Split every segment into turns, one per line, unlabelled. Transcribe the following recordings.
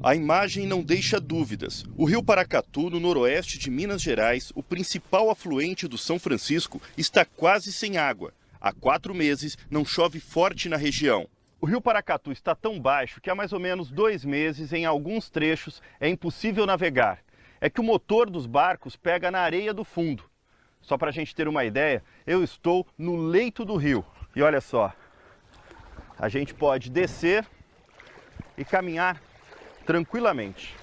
A imagem não deixa dúvidas. O rio Paracatu, no noroeste de Minas Gerais, o principal afluente do São Francisco, está quase sem água. Há 4 meses não chove forte na região. O rio Paracatu está tão baixo que há mais ou menos 2 meses, em alguns trechos, é impossível navegar. É que o motor dos barcos pega na areia do fundo. Só para a gente ter uma ideia, eu estou no leito do rio. E olha só, a gente pode descer e caminhar tranquilamente.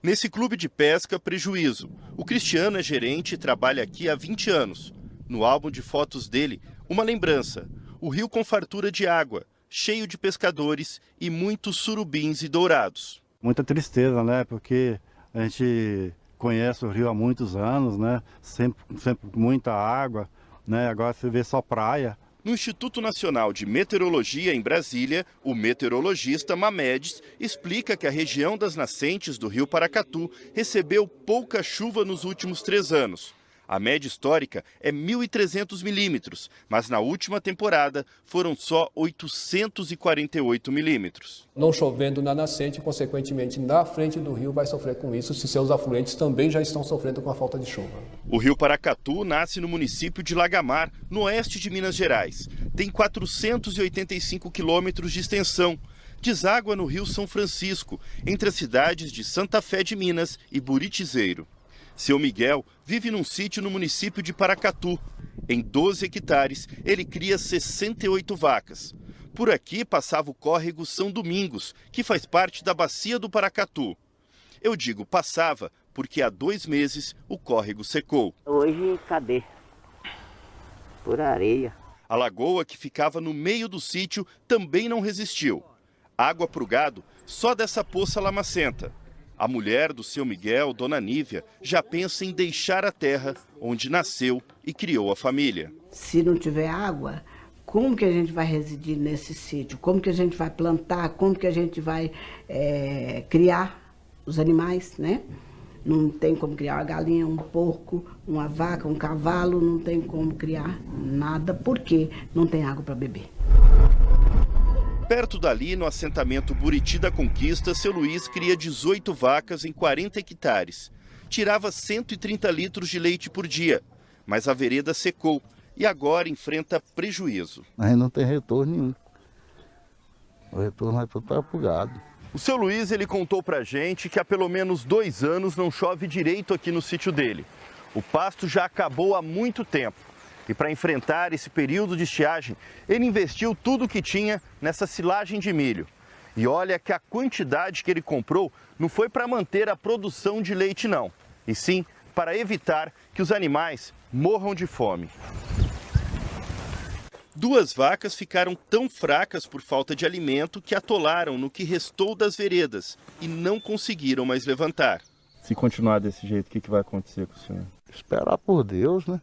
Nesse clube de pesca, prejuízo. O Cristiano é gerente e trabalha aqui há 20 anos. No álbum de fotos dele, uma lembrança. O rio com fartura de água, cheio de pescadores e muitos surubins e dourados.
Muita tristeza, né? Porque a gente conhece o rio há muitos anos, né? Sempre muita água, né? Agora você vê só praia.
No Instituto Nacional de Meteorologia, em Brasília, o meteorologista Mamedes explica que a região das nascentes do rio Paracatu recebeu pouca chuva nos últimos 3 anos. A média histórica é 1.300 milímetros, mas na última temporada foram só 848 milímetros.
Não chovendo na nascente, consequentemente, na frente do rio vai sofrer com isso, se seus afluentes também já estão sofrendo com a falta de chuva.
O rio Paracatu nasce no município de Lagamar, no oeste de Minas Gerais. Tem 485 quilômetros de extensão. Deságua no rio São Francisco, entre as cidades de Santa Fé de Minas e Buritizeiro. Seu Miguel vive num sítio no município de Paracatu. Em 12 hectares, ele cria 68 vacas. Por aqui passava o córrego São Domingos, que faz parte da bacia do Paracatu. Eu digo passava porque há 2 meses o córrego secou.
Hoje, cadê? Por areia.
A lagoa que ficava no meio do sítio também não resistiu. Água para o gado só dessa poça lamacenta. A mulher do seu Miguel, Dona Nívia, já pensa em deixar a terra onde nasceu e criou a família.
Se não tiver água, como que a gente vai residir nesse sítio? Como que a gente vai plantar? Como que a gente vai criar os animais, né? Não tem como criar uma galinha, um porco, uma vaca, um cavalo, não tem como criar nada, porque não tem água para beber.
Perto dali, no assentamento Buriti da Conquista, seu Luiz cria 18 vacas em 40 hectares. Tirava 130 litros de leite por dia, mas a vereda secou e agora enfrenta prejuízo.
A gente não tem retorno nenhum. O retorno vai para o gado.
O seu Luiz, ele contou pra gente que há pelo menos 2 anos não chove direito aqui no sítio dele. O pasto já acabou há muito tempo. E para enfrentar esse período de estiagem, ele investiu tudo o que tinha nessa silagem de milho. E olha que a quantidade que ele comprou não foi para manter a produção de leite, não. E sim para evitar que os animais morram de fome. 2 vacas ficaram tão fracas por falta de alimento que atolaram no que restou das veredas e não conseguiram mais levantar.
Se continuar desse jeito, o que vai acontecer com o senhor?
Esperar por Deus, né?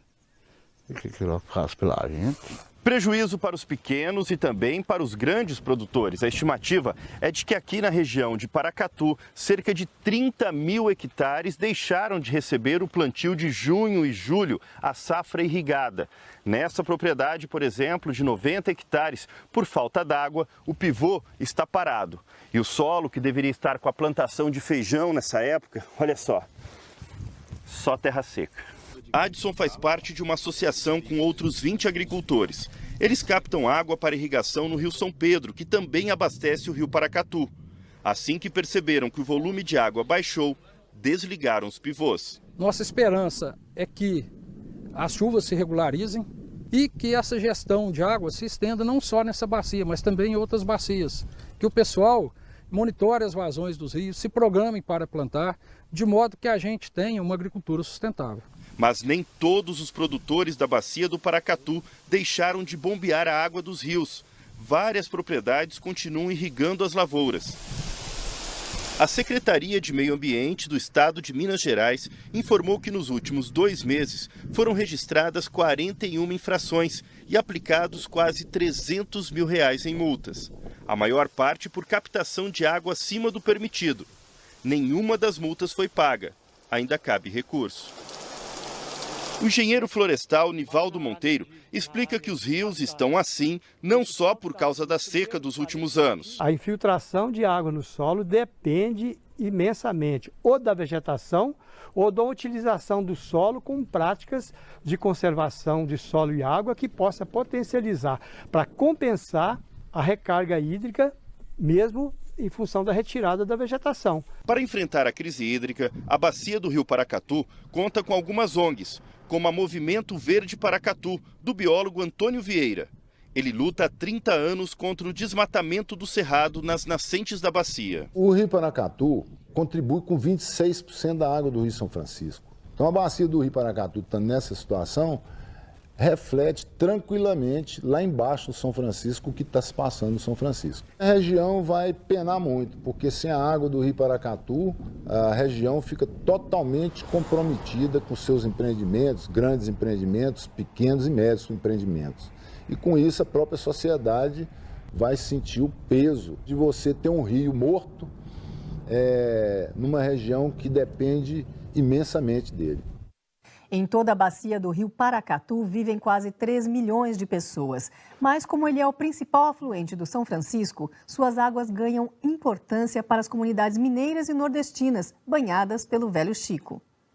O que ele faz pela gente?
Prejuízo para os pequenos e também para os grandes produtores. A estimativa é de que aqui na região de Paracatu, cerca de 30 mil hectares deixaram de receber o plantio de junho e julho, a safra irrigada. Nessa propriedade, por exemplo, de 90 hectares, por falta d'água, o pivô está parado. E o solo, que deveria estar com a plantação de feijão nessa época, olha só terra seca. Adson faz parte de uma associação com outros 20 agricultores. Eles captam água para irrigação no Rio São Pedro, que também abastece o Rio Paracatu. Assim que perceberam que o volume de água baixou, desligaram os pivôs.
Nossa esperança é que as chuvas se regularizem e que essa gestão de água se estenda não só nessa bacia, mas também em outras bacias. Que o pessoal monitore as vazões dos rios, se programem para plantar, de modo que a gente tenha uma agricultura sustentável.
Mas nem todos os produtores da bacia do Paracatu deixaram de bombear a água dos rios. Várias propriedades continuam irrigando as lavouras. A Secretaria de Meio Ambiente do Estado de Minas Gerais informou que nos últimos 2 meses foram registradas 41 infrações e aplicados quase R$300 mil em multas. A maior parte por captação de água acima do permitido. Nenhuma das multas foi paga. Ainda cabe recurso. O engenheiro florestal Nivaldo Monteiro explica que os rios estão assim não só por causa da seca dos últimos anos.
A infiltração de água no solo depende imensamente ou da vegetação ou da utilização do solo com práticas de conservação de solo e água que possa potencializar para compensar a recarga hídrica, mesmo em função da retirada da vegetação.
Para enfrentar a crise hídrica, a bacia do Rio Paracatu conta com algumas ONGs, como a Movimento Verde Paracatu, do biólogo Antônio Vieira. Ele luta há 30 anos contra o desmatamento do cerrado nas nascentes da bacia.
O Rio Paracatu contribui com 26% da água do Rio São Francisco. Então a bacia do Rio Paracatu está nessa situação, reflete tranquilamente lá embaixo do São Francisco o que está se passando no São Francisco. A região vai penar muito, porque sem a água do Rio Paracatu, a região fica totalmente comprometida com seus empreendimentos, grandes empreendimentos, pequenos e médios empreendimentos. E com isso a própria sociedade vai sentir o peso de você ter um rio morto numa região que depende imensamente dele.
Em toda a bacia do Rio Paracatu vivem quase 3 milhões de pessoas. Mas como ele é o principal afluente do São Francisco, suas águas ganham importância para as comunidades mineiras e nordestinas, banhadas pelo Velho Chico.